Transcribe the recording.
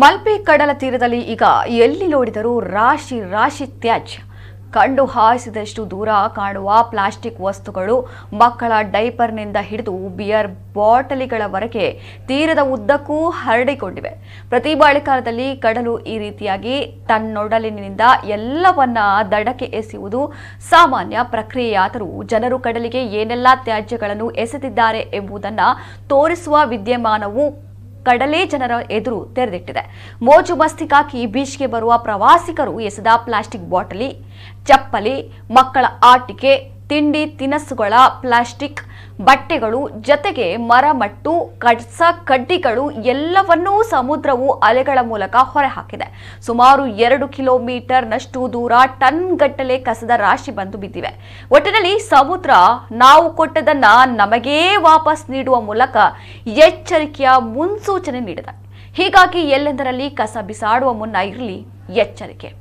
ಮಲ್ಪೆ ಕಡಲ ತೀರದಲ್ಲಿ ಈಗ ಎಲ್ಲಿ ನೋಡಿದರೂ ರಾಶಿ ರಾಶಿ ತ್ಯಾಜ್ಯ. ಕಂಡು ಹಾಯಿಸಿದಷ್ಟು ದೂರ ಕಾಣುವ ಪ್ಲಾಸ್ಟಿಕ್ ವಸ್ತುಗಳು ಮಕ್ಕಳ ಡೈಪರ್ನಿಂದ ಹಿಡಿದು ಬಿಯರ್ ಬಾಟಲಿಗಳವರೆಗೆ ತೀರದ ಉದ್ದಕ್ಕೂ ಹರಡಿಕೊಂಡಿವೆ. ಪ್ರತಿ ಮಳೆಗಾಲದಲ್ಲಿ ಕಡಲು ಈ ರೀತಿಯಾಗಿ ತನ್ನೊಡಲಿನಿಂದ ಎಲ್ಲವನ್ನ ದಡಕ್ಕೆ ಎಸೆಯುವುದು ಸಾಮಾನ್ಯ ಪ್ರಕ್ರಿಯೆಯಾದರೂ ಜನರು ಕಡಲಿಗೆ ಏನೆಲ್ಲ ತ್ಯಾಜ್ಯಗಳನ್ನು ಎಸೆದಿದ್ದಾರೆ ಎಂಬುದನ್ನು ತೋರಿಸುವ ವಿದ್ಯಮಾನವು ಕಡಲೆ ಜನರ ಎದುರು ತೆರೆದಿಟ್ಟಿದೆ. ಮೋಜು ಮಸ್ತಿಗಾಗಿ ಬೀಚ್ಗೆ ಬರುವ ಪ್ರವಾಸಿಗರು ಎಸೆದ ಪ್ಲಾಸ್ಟಿಕ್ ಬಾಟಲಿ, ಚಪ್ಪಲಿ, ಮಕ್ಕಳ ಆಟಿಕೆ, ತಿಂಡಿ ತಿನಸುಗಳ ಪ್ಲಾಸ್ಟಿಕ್ ಬಟ್ಟೆಗಳು, ಜೊತೆಗೆ ಮರಮಟ್ಟು, ಕಸ ಕಡ್ಡಿಗಳು ಎಲ್ಲವನ್ನೂ ಸಮುದ್ರವು ಅಲೆಗಳ ಮೂಲಕ ಹೊರಹಾಕಿದೆ. ಸುಮಾರು 2 ಕಿಲೋಮೀಟರ್ನಷ್ಟು ದೂರ ಟನ್ ಗಟ್ಟಲೆ ಕಸದ ರಾಶಿ ಬಂದು ಬಿದ್ದಿವೆ. ಒಟ್ಟಿನಲ್ಲಿ ಸಮುದ್ರ ನಾವು ಕೊಟ್ಟದನ್ನ ನಮಗೇ ವಾಪಸ್ ನೀಡುವ ಮೂಲಕ ಎಚ್ಚರಿಕೆಯ ಮುನ್ಸೂಚನೆ ನೀಡಿದೆ. ಹೀಗಾಗಿ ಎಲ್ಲೆಂದರಲ್ಲಿ ಕಸ ಬಿಸಾಡುವ ಮುನ್ನ ಇರಲಿ ಎಚ್ಚರಿಕೆ.